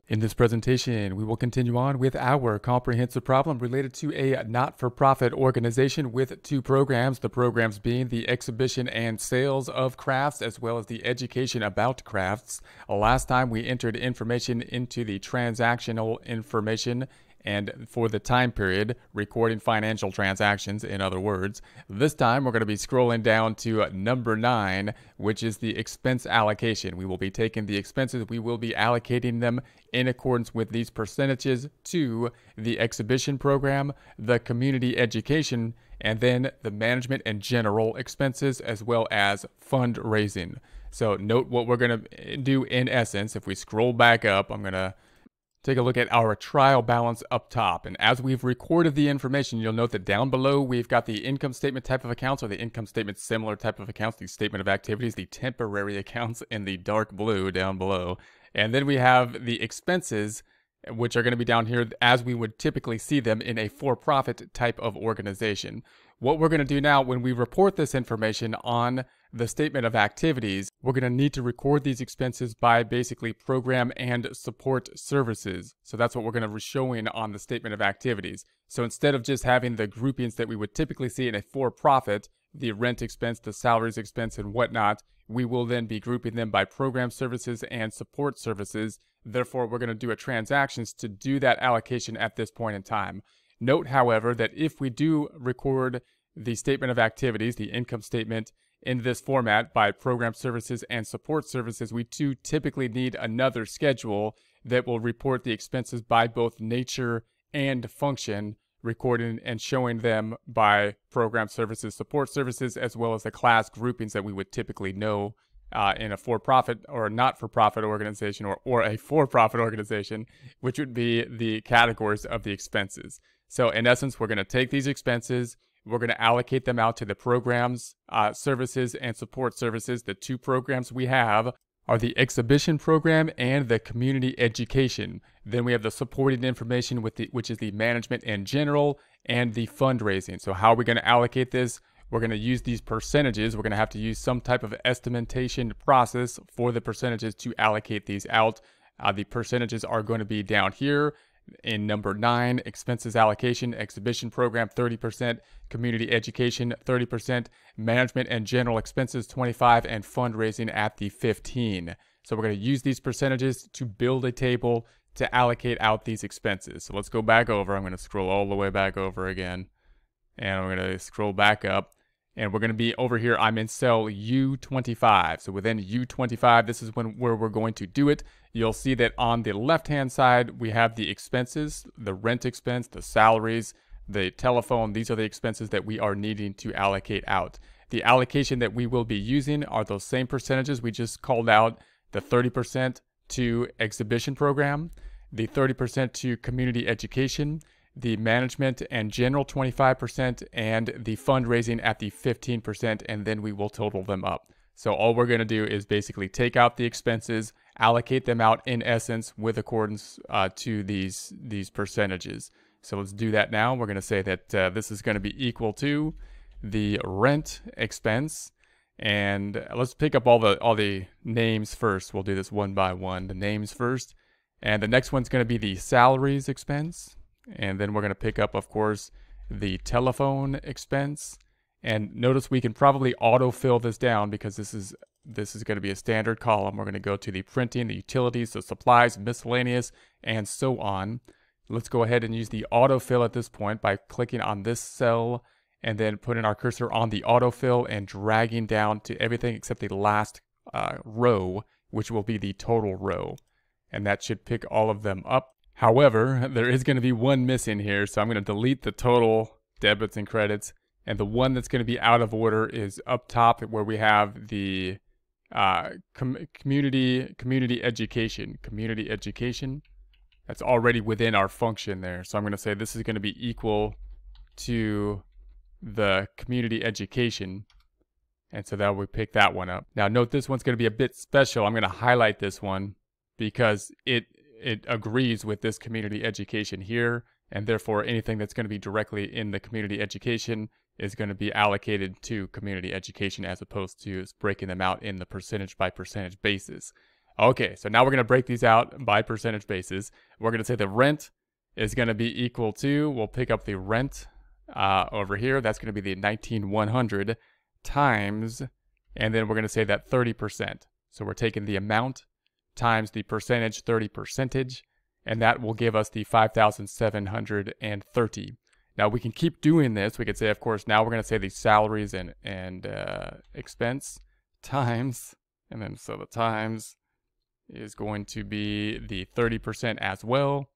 In this presentation, we will continue on with our comprehensive problem related to a not-for-profit organization with two programs, the programs being the exhibition and sales of crafts as well as the education about crafts. Last time we entered information into the transactional information and for the time period, recording financial transactions, in other words. This time, we're going to be scrolling down to number 9, which is the expense allocation. We will be taking the expenses, we will be allocating them in accordance with these percentages to the exhibition program, the community education, and then the management and general expenses, as well as fundraising. So note what we're going to do in essence. If we scroll back up, I'm going to take a look at our trial balance up top. And as we've recorded the information, you'll note that down below, we've got the income statement type of accounts, or the income statement similar type of accounts, the statement of activities, the temporary accounts in the dark blue down below. And then we have the expenses, which are going to be down here as we would typically see them in a for-profit type of organization. What we're going to do now when we report this information on the statement of activities, we're going to need to record these expenses by basically program and support services. So that's what we're going to be showing on the statement of activities. So instead of just having the groupings that we would typically see in a for-profit, the rent expense, the salaries expense, and whatnot, we will then be grouping them by program services and support services. Therefore, we're going to do a transactions to do that allocation at this point in time. Note, however, that if we do record the statement of activities, the income statement, in this format by program services and support services, we do typically need another schedule that will report the expenses by both nature and function, recording and showing them by program services, support services, as well as the class groupings that we would typically know in a for-profit or not-for-profit organization or a for-profit organization, which would be the categories of the expenses. So in essence, we're going to take these expenses, we're going to allocate them out to the programs, services, and support services. The two programs we have are the exhibition program and the community education. Then we have the supporting information, which is the management and general, and the fundraising. So how are we going to allocate this? We're going to use these percentages. We're going to have to use some type of estimation process for the percentages to allocate these out. The percentages are going to be down here. In number 9, expenses allocation, exhibition program 30%, community education 30%, management and general expenses 25%, and fundraising at the 15%. So we're going to use these percentages to build a table to allocate out these expenses. So let's go back over. I'm going to scroll all the way back over again, and I'm going to scroll back up. And we're going to be over here, I'm in cell U25. So within U25, this is where we're going to do it. You'll see that on the left-hand side, we have the expenses, the rent expense, the salaries, the telephone. These are the expenses that we are needing to allocate out. The allocation that we will be using are those same percentages we just called out, the 30% to exhibition program, the 30% to community education, the management and general 25%, and the fundraising at the 15%, and then we will total them up. So all we're going to do is basically take out the expenses, allocate them out in essence with accordance to these percentages. So let's do that now. We're going to say that this is going to be equal to the rent expense, and let's pick up all the names first. We'll do this one by one. The names first, and the next one's going to be the salaries expense. And then we're going to pick up, of course, the telephone expense. And notice we can probably autofill this down because this is going to be a standard column. We're going to go to the printing, the utilities, the supplies, miscellaneous, and so on. Let's go ahead and use the autofill at this point by clicking on this cell and then putting our cursor on the autofill and dragging down to everything except the last row, which will be the total row. And that should pick all of them up. However, there is going to be one missing here, so I'm going to delete the total debits and credits, and the one that's going to be out of order is up top where we have the community education. That's already within our function there, so I'm going to say this is going to be equal to the community education, and so that we pick that one up. Now note this one's going to be a bit special. I'm going to highlight this one because it agrees with this community education here, and therefore anything that's going to be directly in the community education is going to be allocated to community education as opposed to breaking them out in the percentage by percentage basis. Okay, so now we're going to break these out by percentage basis. We're going to say the rent is going to be equal to, we'll pick up the rent over here. That's going to be the 19,100 times, and then we're going to say that 30%. So we're taking the amount times the percentage, 30 percentage, and that will give us the 5,730. Now we can keep doing this. We could say, of course, now we're going to say the salaries and expense times, and then so the times is going to be the 30% as well.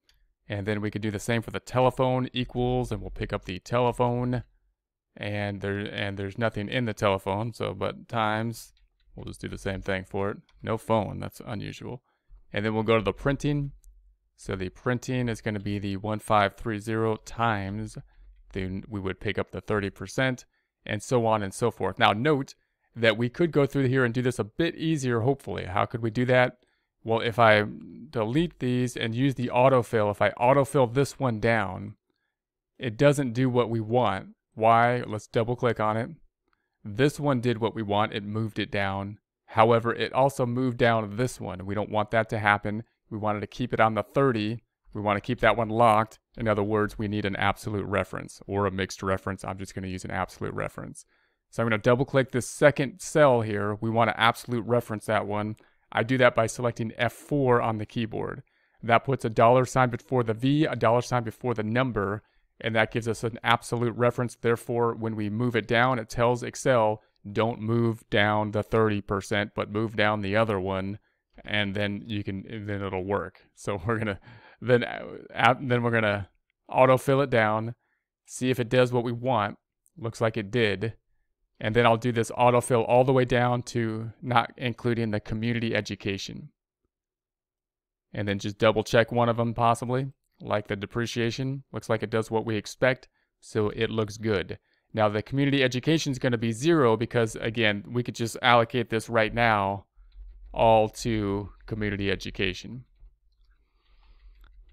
And then we could do the same for the telephone equals, and we'll pick up the telephone, and there's nothing in the telephone, so but times, we'll just do the same thing for it. No phone, that's unusual. And then we'll go to the printing. So the printing is going to be the 1530 times, then we would pick up the 30%, and so on and so forth. Now note that we could go through here and do this a bit easier, hopefully. How could we do that? Well, if I delete these and use the autofill, if I autofill this one down, it doesn't do what we want. Why? Let's double click on it. This one did what we want. It moved it down. However, it also moved down this one. We don't want that to happen. We wanted to keep it on the 30. We want to keep that one locked. In other words, we need an absolute reference or a mixed reference. I'm just going to use an absolute reference. So I'm going to double click this second cell here. We want to absolute reference that one. I do that by selecting F4 on the keyboard. That puts a $sign before the V, a $sign before the number, and that gives us an absolute reference. Therefore, when we move it down, it tells Excel, don't move down the 30%, but move down the other one, and then then it'll work. So we're gonna then we're gonna autofill it down, see if it does what we want. Looks like it did. And then I'll do this autofill all the way down to not including the community education. And then just double check one of them possibly, like the depreciation. Looks like it does what we expect, so it looks good. Now the community education is going to be 0 because, again, we could just allocate this right now all to community education.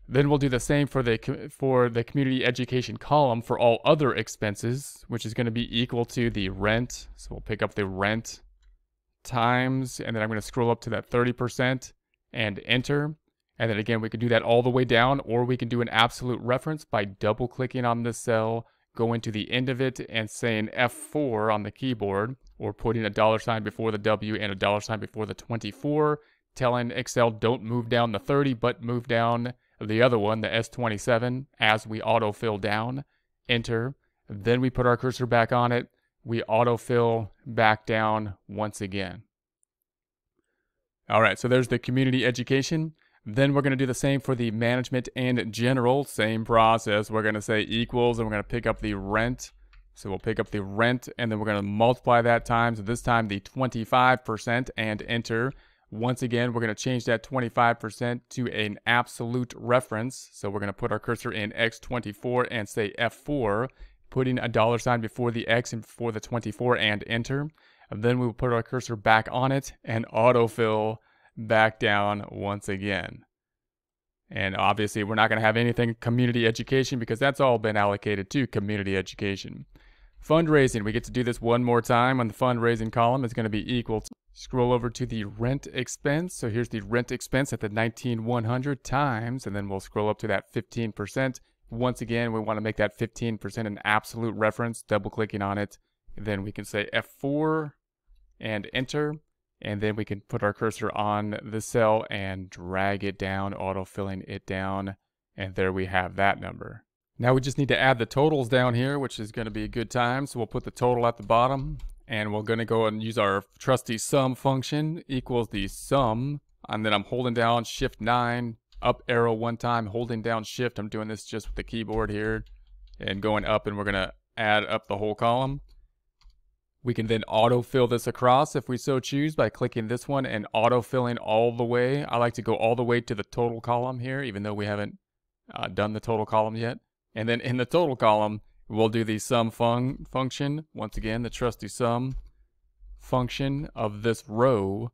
Then we'll do the same for the community education column for all other expenses, which is going to be equal to the rent. So we'll pick up the rent times, and then I'm going to scroll up to that 30% and enter. And then again, we can do that all the way down, or we can do an absolute reference by double clicking on this cell, going to the end of it and saying F4 on the keyboard, or putting a $sign before the W and a $sign before the 24, telling Excel don't move down the 30, but move down the other one, the S27, as we autofill down. Enter. Then we put our cursor back on it. We autofill back down once again. All right, so there's the community education. Then we're going to do the same for the management and general. Same process. We're going to say equals, and we're going to pick up the rent. So we'll pick up the rent, and then we're going to multiply that times, this time the 25%, and enter. Once again, we're going to change that 25% to an absolute reference. So we're going to put our cursor in X24 and say F4, putting a $sign before the X and before the 24 and enter. And then we will put our cursor back on it and autofill back down once again. And obviously, we're not going to have anything community education because that's all been allocated to community education. Fundraising, we get to do this one more time on the fundraising column. It's going to be equal to, scroll over to the rent expense. So here's the rent expense at the 19,100 times, and then we'll scroll up to that 15%. Once again, we want to make that 15% an absolute reference, double clicking on it. Then we can say F4 and enter. And then we can put our cursor on the cell and drag it down, autofilling it down. And there we have that number. Now we just need to add the totals down here, which is going to be a good time. So we'll put the total at the bottom. And we're going to go and use our trusty sum function equals the sum. And then I'm holding down Shift 9, up arrow one time, holding down Shift. I'm doing this just with the keyboard here. And going up, and we're going to add up the whole column. We can then autofill this across if we so choose by clicking this one and autofilling all the way. I like to go all the way to the total column here, even though we haven't done the total column yet. And then in the total column, we'll do the sum function. Once again, the trusty sum function of this row.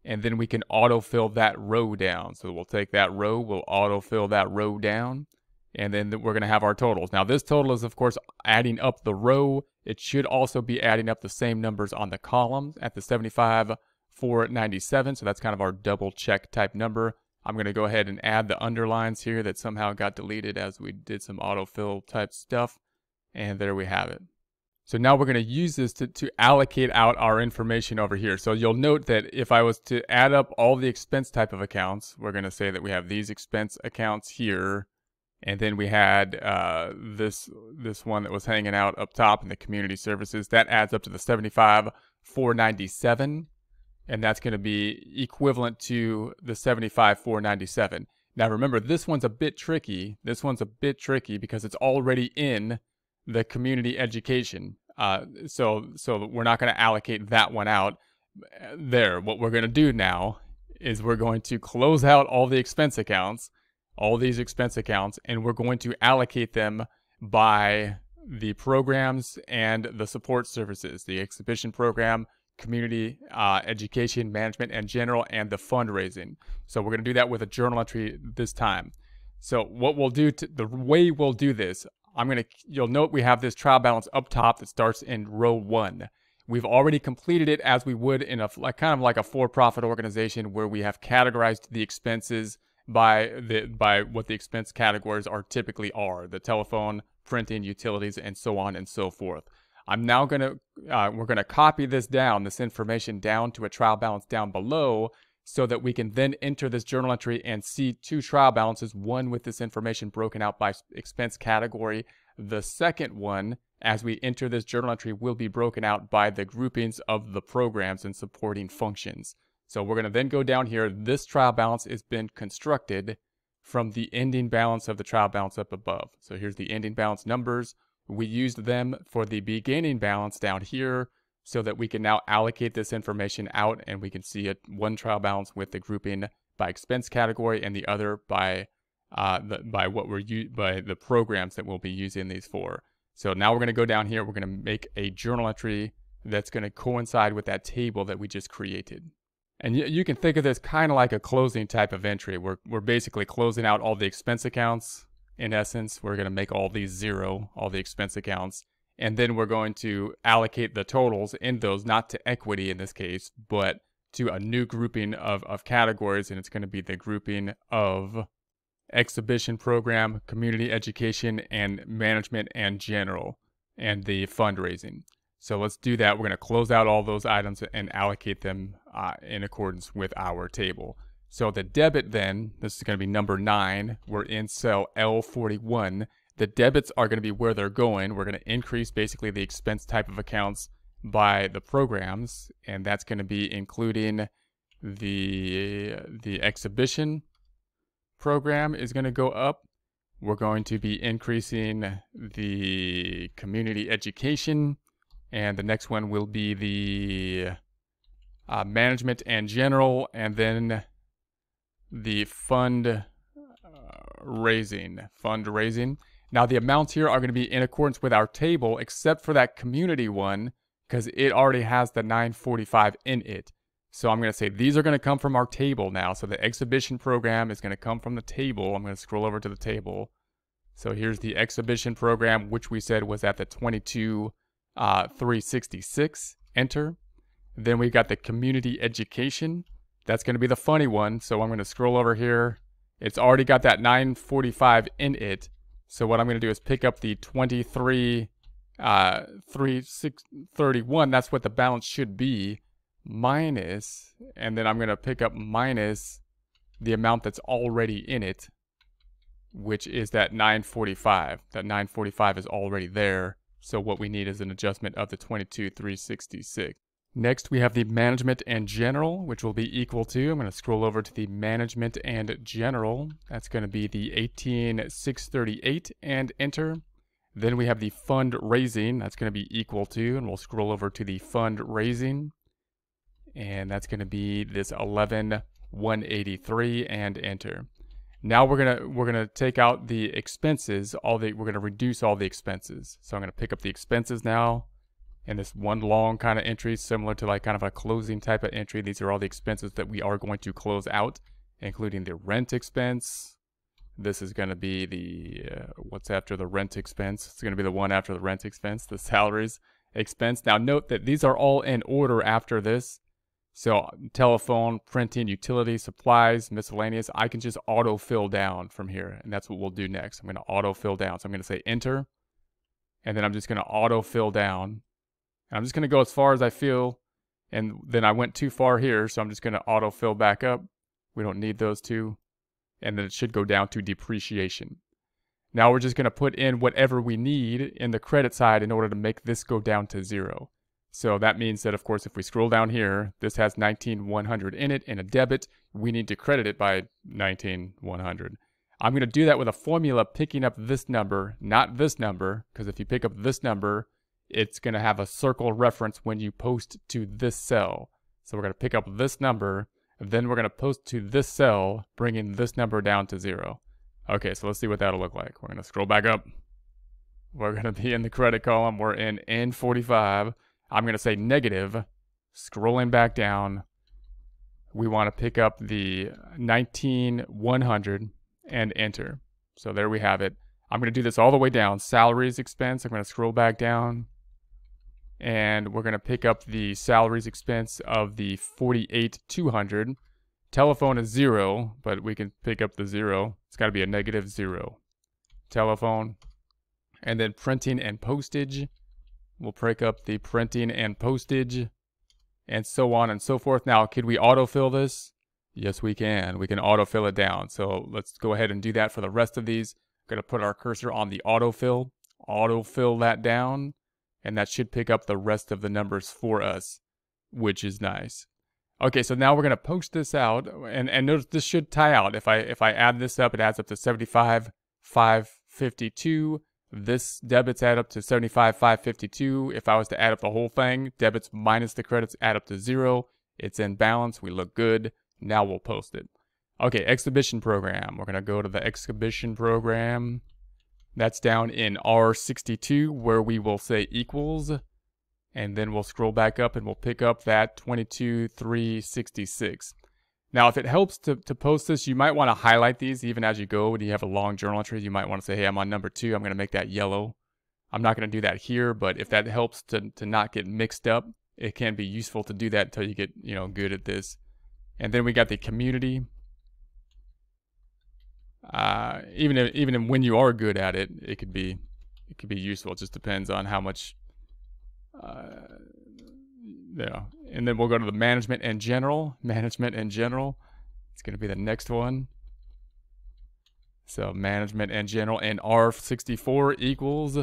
And then we can autofill that row down. So we'll take that row, we'll autofill that row down. And then we're going to have our totals. Now this total is, of course, adding up the row. It should also be adding up the same numbers on the columns at the 75, 497. So that's kind of our double check type number. I'm going to go ahead and add the underlines here that somehow got deleted as we did some autofill type stuff. And there we have it. So now we're going to use this to allocate out our information over here. So you'll note that if I was to add up all the expense type of accounts, we're going to say that we have these expense accounts here. And then we had this one that was hanging out up top in the community services. That adds up to the 75,497. And that's going to be equivalent to the 75,497. Now remember, this one's a bit tricky. This one's a bit tricky because it's already in the community education. So we're not going to allocate that one out there. What we're going to do now is we're going to close out all the expense accounts, all these expense accounts, and we're going to allocate them by the programs and the support services, the exhibition program, community education, management and general, and the fundraising. So we're going to do that with a journal entry this time. So what we'll do, the way we'll do this, you'll note we have this trial balance up top that starts in row 1. We've already completed it as we would in a kind of like a for-profit organization where we have categorized the expenses by what the expense categories the telephone, printing, utilities, and so on and so forth. I'm now we're gonna copy this information down to a trial balance down below, so that we can then enter this journal entry and see 2 trial balances, one with this information broken out by expense category. The second one, as we enter this journal entry, will be broken out by the groupings of the programs and supporting functions. So we're going to then go down here. This trial balance has been constructed from the ending balance of the trial balance up above. So here's the ending balance numbers. We used them for the beginning balance down here, so that we can now allocate this information out and we can see one trial balance with the grouping by expense category and the other by the programs that we'll be using these for. So now we're going to go down here. We're going to make a journal entry that's going to coincide with that table that we just created. And you can think of this kind of like a closing type of entry. We're basically closing out all the expense accounts. In essence, we're going to make all these 0, all the expense accounts. And then we're going to allocate the totals in those, not to equity in this case, but to a new grouping of categories. And it's going to be the grouping of exhibition program, community education, and management and general, and the fundraising. So let's do that. We're going to close out all those items and allocate them in accordance with our table. So the debit then, this is going to be number 9. We're in cell L41. The debits are going to be where they're going. We're going to increase basically the expense type of accounts by the programs, and that's going to be including the exhibition program is going to go up. We're going to be increasing the community education, and the next one will be the management and general, and then the fundraising. Now the amounts here are going to be in accordance with our table, except for that community one, because it already has the 945 in it. So I'm going to say these are going to come from our table now. So the exhibition program is going to come from the table. I'm going to scroll over to the table. So here's the exhibition program, which we said was at the 22,366. Enter. Then we got the community education. That's going to be the funny one. So I'm going to scroll over here. It's already got that 945 in it. So what I'm going to do is pick up the 23,331. That's what the balance should be, minus, and then I'm going to pick up minus the amount that's already in it, which is that 945. That 945 is already there. So what we need is an adjustment of the 22,366. Next, we have the management and general, which will be equal to, I'm going to scroll over to the management and general. That's going to be the 18,638 and enter. Then we have the fundraising. That's going to be equal to, and we'll scroll over to the fundraising. And that's going to be this 11,183 and enter. Now we're gonna take out the expenses. We're gonna reduce all the expenses. So I'm gonna pick up the expenses now. And this one long kind of entry, similar to like kind of a closing type of entry. These are all the expenses that we are going to close out, including the rent expense. This is going to be the, what's after the rent expense? It's going to be the one after the rent expense, the salaries expense. Now note that these are all in order after this. So telephone, printing, utility, supplies, miscellaneous, I can just autofill down from here. And that's what we'll do next. I'm going to autofill down. So I'm going to say enter. And then I'm just going to autofill down. And I'm just going to go as far as I feel. And then I went too far here. So I'm just going to autofill back up. We don't need those two. And then it should go down to depreciation. Now we're just going to put in whatever we need in the credit side in order to make this go down to 0. So that means that, of course, if we scroll down here, this has 19,100 in it in a debit. We need to credit it by 19,100. I'm going to do that with a formula picking up this number, not this number, because if you pick up this number, it's going to have a circle reference when you post to this cell. So we're going to pick up this number, and then we're going to post to this cell, bringing this number down to 0. Okay, so let's see what that'll look like. We're going to scroll back up. We're going to be in the credit column. We're in N45. I'm going to say negative. Scrolling back down, we want to pick up the 19,100 and enter. So there we have it. I'm going to do this all the way down. Salaries expense. I'm going to scroll back down. And we're going to pick up the salaries expense of the 48,200. Telephone is 0, but we can pick up the 0. It's got to be a negative 0. Telephone. And then printing and postage. We'll pick up the printing and postage. And so on and so forth. Now, could we autofill this? Yes, we can. We can autofill it down. So let's go ahead and do that for the rest of these. Going to put our cursor on the autofill. Autofill that down. And that should pick up the rest of the numbers for us, which is nice. Okay, so now we're going to post this out, and notice this should tie out. If I add this up, it adds up to 75,552. This debits add up to 75,552. If I was to add up the whole thing, debits minus the credits add up to 0. It's in balance. We look good. Now we'll post it. Okay, exhibition program. We're going to go to the exhibition program. That's down in R62, where we will say equals. And then we'll scroll back up and we'll pick up that 22,366. Now, if it helps to post this, you might want to highlight these even as you go. When you have a long journal entry, you might want to say, hey, I'm on number 2. I'm going to make that yellow. I'm not going to do that here, but if that helps to not get mixed up, it can be useful to do that until you get, good at this. And then we got the community. Even when you are good at it, it could be useful. It just depends on how much. And then we'll go to the management and general. Management and general. It's going to be the next one. So management and general and R64 equals.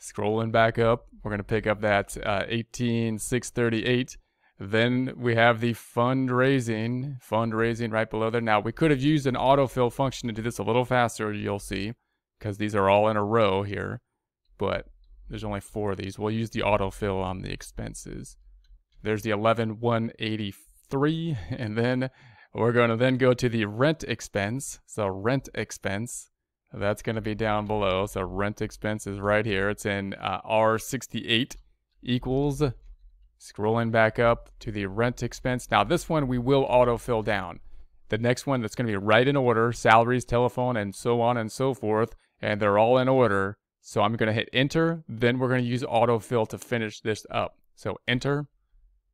Scrolling back up, we're going to pick up that 18,638. Then we have the fundraising right below there. Now we could have used an autofill function to do this a little faster, you'll see, because these are all in a row here. But there's only 4 of these. We'll use the autofill on the expenses. There's the 11,183, and then we're going to then go to the rent expense. So rent expense, that's going to be down below. So rent expense is right here. It's in R68 equals. Scrolling back up to the rent expense. Now this one we will autofill down. The next one that's going to be right in order, salaries, telephone, and so on and so forth, and they're all in order. So I'm going to hit enter, then we're going to use autofill to finish this up. So enter,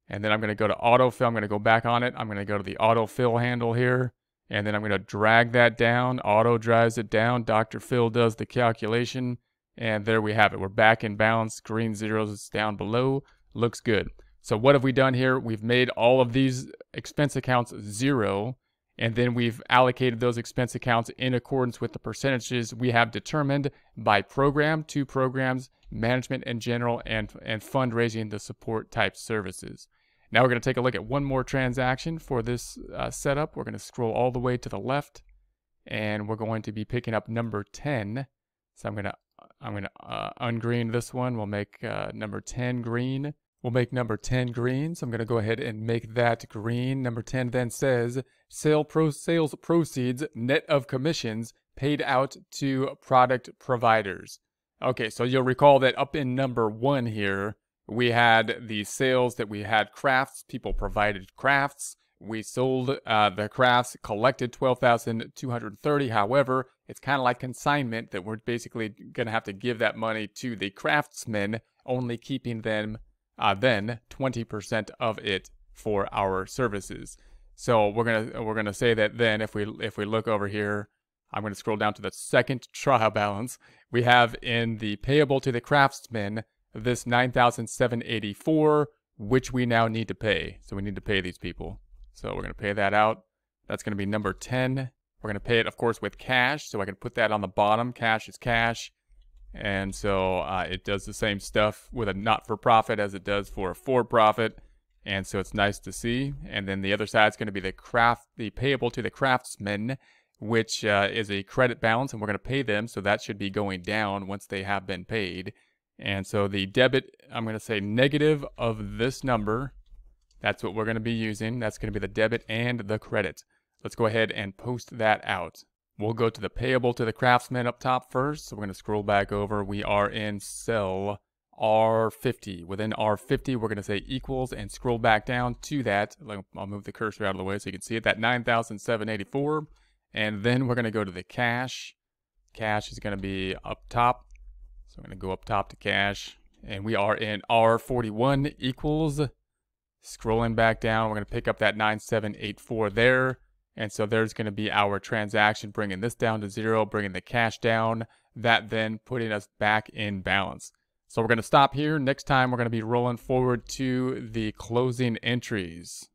and then I'm going to go to autofill. I'm going to go back on it. I'm going to go to the autofill handle here, and then I'm going to drag that down. Auto drives it down. Dr. Phil does the calculation, and there we have it. We're back in balance. Green zeros is down below. Looks good. So what have we done here? We've made all of these expense accounts 0, and then we've allocated those expense accounts in accordance with the percentages we have determined by program, 2 programs, management and general, and fundraising, the support type services. Now we're going to take a look at one more transaction for this setup. We're going to scroll all the way to the left, and we're going to be picking up number 10. So I'm going to ungreen this one. We'll make number 10 green. We'll make number 10 green, so I'm going to go ahead and make that green. Number 10 then says, sales proceeds net of commissions paid out to product providers. Okay, so you'll recall that up in number 1 here, we had the sales that we had crafts. People provided crafts. We sold the crafts, collected $12,230. However, it's kind of like consignment that we're basically going to have to give that money to the craftsmen, only keeping them then 20% of it for our services. So we're gonna say that then if we look over here, I'm gonna scroll down to the second trial balance. We have in the payable to the craftsman this 9,784, which we now need to pay. So we need to pay these people. So we're gonna pay that out. That's gonna be number 10. We're gonna pay it, of course, with cash. So I can put that on the bottom. Cash is cash. And so it does the same stuff with a not-for-profit as it does for a for-profit. And so it's nice to see. And then the other side is going to be the payable to the craftsman, which is a credit balance, and we're going to pay them. So that should be going down once they have been paid. And so the debit, I'm going to say negative of this number. That's what we're going to be using. That's going to be the debit and the credit. Let's go ahead and post that out. We'll go to the payable to the craftsman up top first. So we're going to scroll back over. We are in cell R50. Within R50, we're going to say equals and scroll back down to that. I'll move the cursor out of the way so you can see it. That 9,784. And then we're going to go to the cash. Cash is going to be up top. So I'm going to go up top to cash. And we are in R41 equals. Scrolling back down, we're going to pick up that 9,784 there. And so there's going to be our transaction, bringing this down to 0, bringing the cash down. That then putting us back in balance. So we're going to stop here. Next time, we're going to be rolling forward to the closing entries.